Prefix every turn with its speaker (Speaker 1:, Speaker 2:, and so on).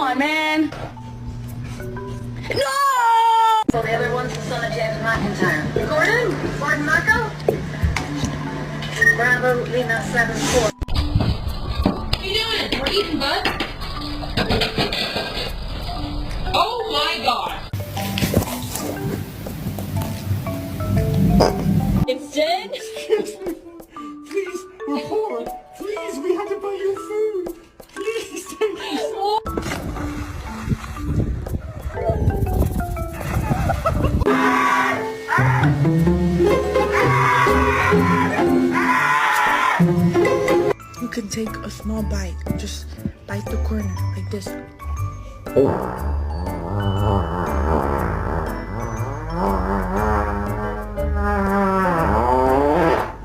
Speaker 1: on, man. No!
Speaker 2: So the other one's the son of James McIntyre. Gordon Marco? Bravo, Lima 7-4.
Speaker 3: What are you doing? We're eating, bud. Oh my god.
Speaker 1: It's dead?
Speaker 4: Please, we're poor. Please, we have to buy you food. Please, take this.
Speaker 5: You can take a small bite. Just bite the corner like this.